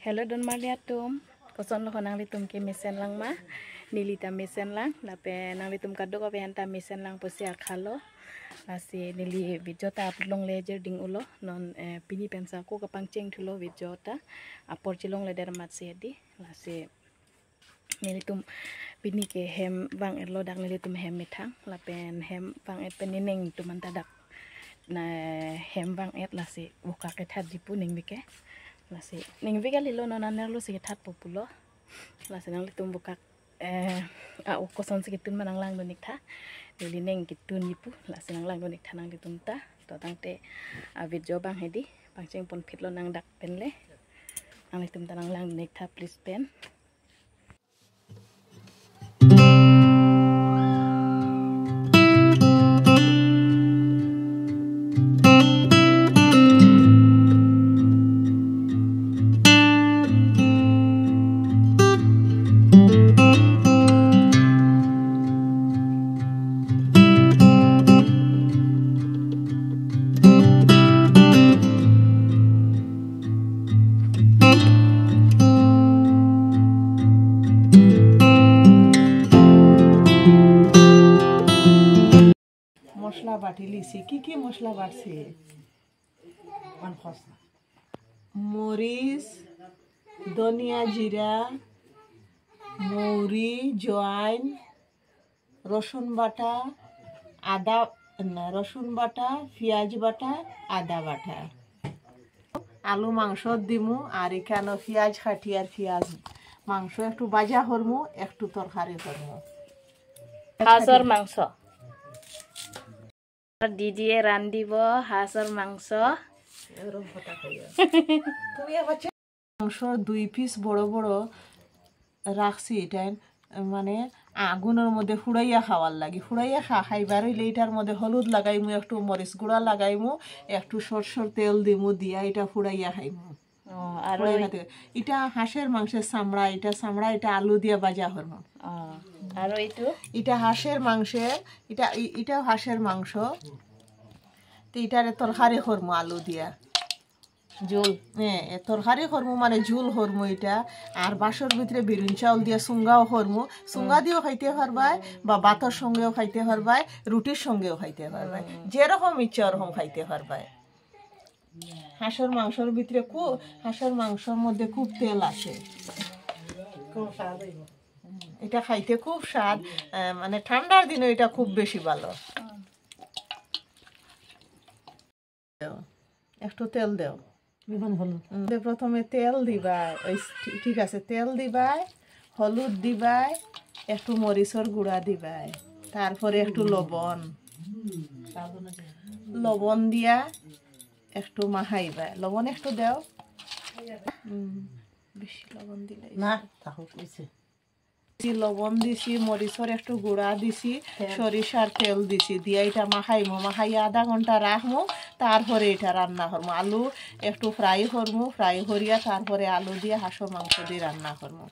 Hello don maliatum. Koson lo nang litum ke mesen lang ma. Nilita mesen lang. Lape nang litum kado ko behanta mesen lang po siya khalo. Lasi nili videota long lejer ding ulo non pini pensa ko kapang cheng thulo videota. Apor chilong le dermat sedi. Lasi nilitum pini ke hem bang erlo dak nilitum hem mithang. Lapen hem bang et penineng tuman tadak. Na hem bang et lasi buka ke thad jipu ning bike. Lasi ning vika lilo nona nerlo sige that populo lasi nang litum buka au koson sige tun manang lang donik tha lili neng kitun yipu lasi nang lang donik tha nang litum ta to tangte avid jobang hedi pangcheng pon phitlo nang dak penle nang litum ta nang lang donik tha please pen মশলা বাটি লিছি কি মশলা বাটছি মরিচ ধনিয়া জিরা মৌরি জোয়াইন রসুন বাটা আদা রসুন বাটা পেঁয়াজ বাটা আদা বাটা আলু মাংস দিমু আর এখানে পেঁয়াজ কাটি আর পেঁয়াজ মাংস একটু ভাজা করমু একটু তরকারি করমু হাঁসৰ মাংস দিদিয়ে ৰান্ধিব হাঁসৰ মাংস মাংস 2 পিস বড় বড় রাখছি এটা মানে আগুনের মধ্যে ফুড়াইয়া খাওয়ার লাগি ফুড়াইয়া খাইবার হইলে এটার মধ্যে হলুদ লাগাইমু একটু মরিচ গুঁড়া লাগাইমু একটু সরষের তেল দিমু দিয়া এটা ফুড়াইয়া খাইমু আর এটা হাঁসের মাংসের চামড়া এটা আলু দিয়া ভাজা করমু আর এটা হাঁসের মাংসের এটা হাঁসের মাংস তো এটারে তরকারি করমু আলু দিয়া ঝোল তরকারি করমু মানে ঝোল করমু এটা আর বাসর ভিতরে বেগুন চাউল দিয়ে সুঙ্গাও করমু সুঙ্গা দিয়েও খাইতে পারবাই বা ভাতের সঙ্গেও খাইতে পারবাই রুটির সঙ্গেও খাইতে পারবাই যেরকম ইচ্ছা ওরকম খাইতে পারবাই হাঁসের মাংসের ভিতরে হাঁসের মাংসের মধ্যে খুব তেল আসে এটা খাইতে খুব স্বাদ মানে ঠান্ডার দিনে এটা খুব বেশি ভালো একটু তেল দেও প্রথমে তেল দিবাই ঠিক আছে তেল দিবাই হলুদ দিবাই একটু মরিচের গুঁড়া দিবাই তারপরে একটু লবণ দিয়া একটু মাখাইবাই লবণ একটু দেও বেশি লবণ দিলে না লবণ দিছি মরিচের একটু গুঁড়া দিছি সরিষার তেল দিছি দিয়া এটা মাখাইমু মাখাইয়া আধা ঘন্টা রাখমু তারপরে এটা রান্না করমু আলু একটু ফ্রাই করমু ফ্রাই করিয়া তারপরে আলু দিয়ে হাঁসের মাংস দিয়ে রান্না করমু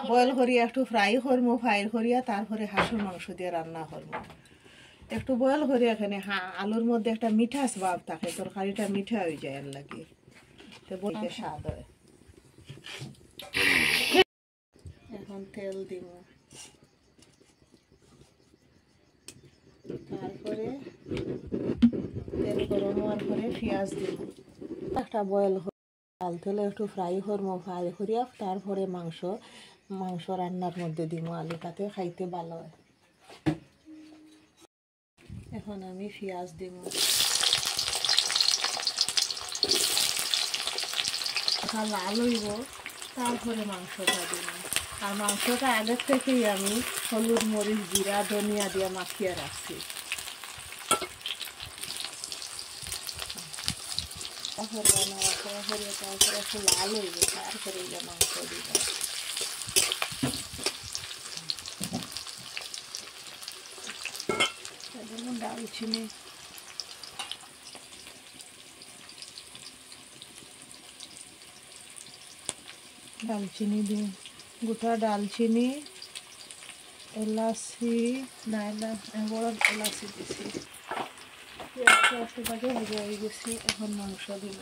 বয়েল করিয়া একটু ফ্রাই করমু ফ্রাই করিয়া তারপরে হাঁসের মাংস দিয়ে রান্না করমু একটু বয়েল করে এখানে আলুর মধ্যে একটা মিঠাস ভাব থাকে তরকারিটা মিঠা হয়ে যায় আর লাগে বলতে স্বাদ হয় এখন তেল দিব তারপরে তেল গরম হওয়ার পরে পেঁয়াজ দিব একটা বয়েল ডাল তেলে একটু ফ্রাই করবো ফ্রাই করিয়া তারপরে মাংস রান্নার মধ্যে দিব আলুটাতে খাইতে ভালো হয় এখন আমি পেঁয়াজ দিব লাল হইব তারপরে মাংসটা দিব আর মাংসটা আগের থেকেই আমি হলুদ মরিচ জিরা ধনিয়া দিয়ে মাখিয়ে রাখছি তারপরে একটু লাল হইব তারপরে মাংস দিব দালচিনি দিন গোটা দালচিনি এলাচি নাইলা বড় এলাচি দিছি। পেঁয়াজটা একটু ভাজা ভাজা হয়ে গেছে, এখন মাংস দিব।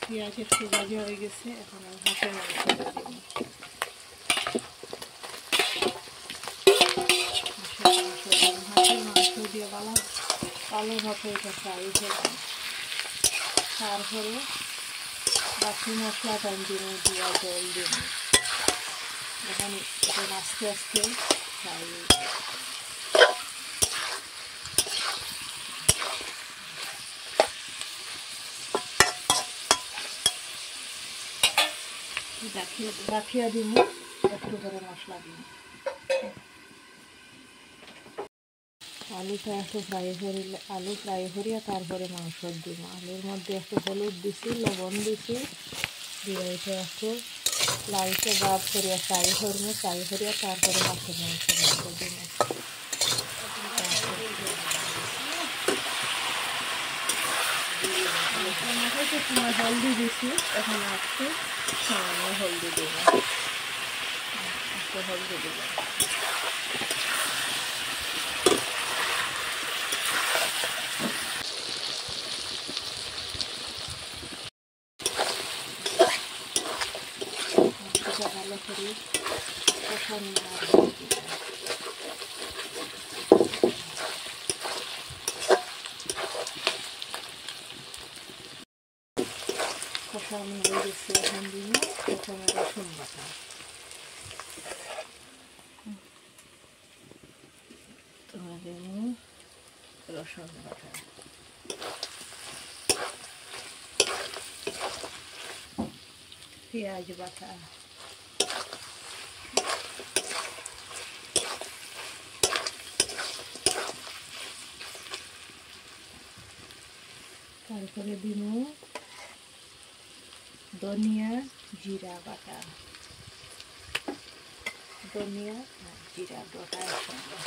পেঁয়াজ একটু ভাজা হয়ে গেছে, এখন আমি হাঁসের মাংস দিব। হাঁসের মাংস দিয়ে ভালোভাবে এটা ফ্রাই হয়ে তারপরে বাকি মশলাটা দিব, দিয়া জল দিব। এখন এটা আস্তে আস্তে ফ্রাই রাখিয়া দিব, একটু করে মশলা দিব। আলুটা একটু আলু ফ্রাই করিয়া তারপরে মাংস দিব। আলুর মধ্যে একটু হলুদ দিছি, লবণ দিছি, দিয়ে এটা একটু লালচে ভাব করিয়া ফ্রাই করবো। ফ্রাই করিয়া তারপরে মাছের মাংস দিব। হলদি দিছি, এখন একটু সামান্য হলদি দেব, একটু হলদি দেব। ভালো করে কষানো কষানো হয়ে গেছে, এখন দিব প্রথমে রসুন বাটা। তোমরা দেব রসুন বাটা, পেঁয়াজ বাটা, তারপরে দিব ধনিয়া জিরা বাটা, ধনিয়া আর জিরা বাটা একসঙ্গে।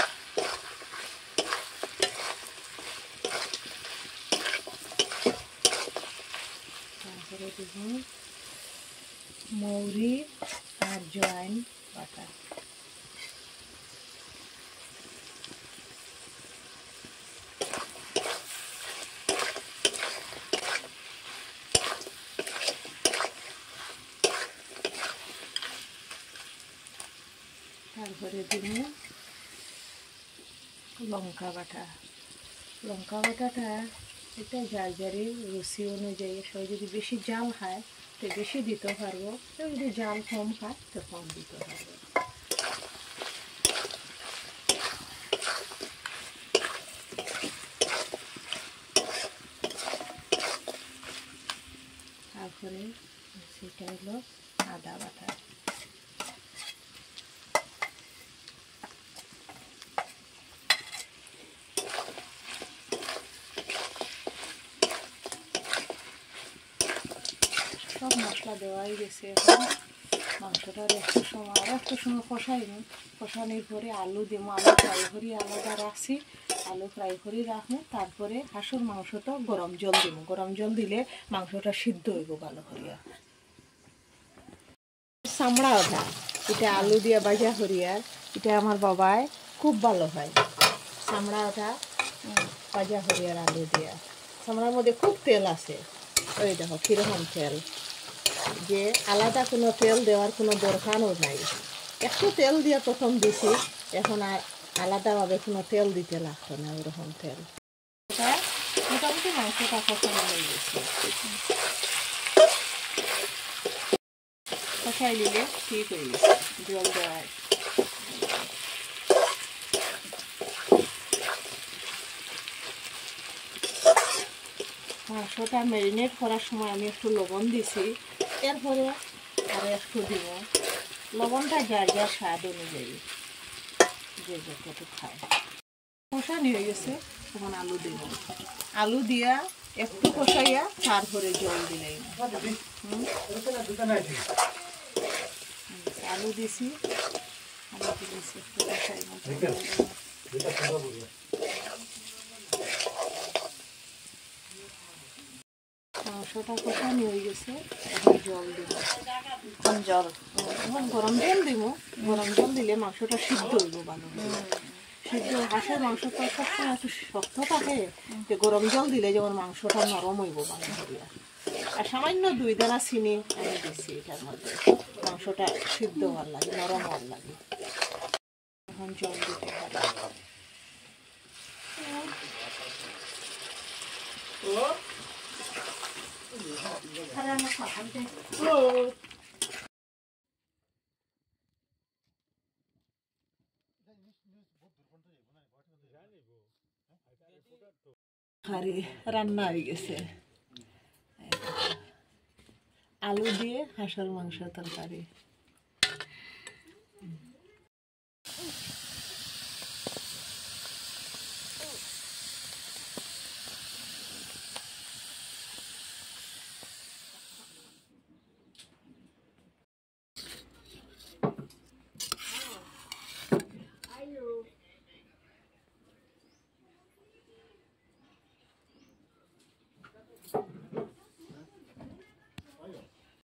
তারপরে দিব মৌরি আর জোয়াইন বাটা, তারপরে দিব লঙ্কা বাটা। লঙ্কা বাটাটা এটা যার যারে রুচি অনুযায়ী, সবাই যদি বেশি জাল খায় তো বেশি দিতে পারবো, কেউ যদি জাল কম খায় তো কম দিতে পারবো। তারপরে সেটা হলো আদা বাটা, সব মশলা দেওয়াই গেছে। এখন মাংসটা একটু সময় কষানোর পরে আলু দিব। আলু ফ্রাই করি আলাদা রাখছি, আলু ফ্রাই করে রাখবো। তারপরে হাঁসের মাংসটা গরম জল দিব। গরম জল দিলে মাংসটা সিদ্ধ হইব ভালো করিয়া। চামড়া ওঠা এটা আলু দিয়া ভাজা করিয়া, এটা আমার বাবাই খুব ভালো হয়। চামড়া ওঠা ভাজা করিয়ার আলু দিয়া, চামড়ার মধ্যে খুব তেল আছে। ওই দেখো কীরকম তেল, যে আলাদা কোনো তেল দেওয়ার কোনো দরকারও নাই। একটু তেল দিয়ে প্রথম দিছি, এখন আর আলাদাভাবে কোনো তেল দিতে লাগতো না, ওরকম তেল। মোটামুটি মাংসটা কষানো হয়ে গেছে, কষাই নিলে ঠিক হয়ে গেছে। জল দেওয়ায় মাংসটা ম্যারিনেট করার সময় আমি একটু লবণ দিছি, এরপরে আরও একটু দিব। লবণটা যার যার স্বাদ অনুযায়ী, যে যতটুকু খায়। কষানি হয়ে গেছে, তখন আলু দিব। আলু দিয়া একটু কষাইয়া তারপরে জল দিলাই। আলু দিছি, একটু কষাই মাংসটা কষানি হয়ে গেছে, এখন জল দিব। জল এখন গরম জল দিব। গরম জল দিলে মাংসটা সিদ্ধ হইব ভালো। সিদ্ধ হাঁসের মাংস তো সবসময় একটু শক্ত থাকে, যে গরম জল দিলে যেমন মাংসটা নরম হইব ভালো করিয়া। আর সামান্য 2 দানা চিনি আমি দিচ্ছি এটার মধ্যে, মাংসটা সিদ্ধ হওয়ার লাগে, নরম হওয়ার লাগে। এখন জল দিতে হবে। হাঁড়ি রান্না হয়ে গেছে। আলু দিয়ে হাঁসের মাংস তরকারি।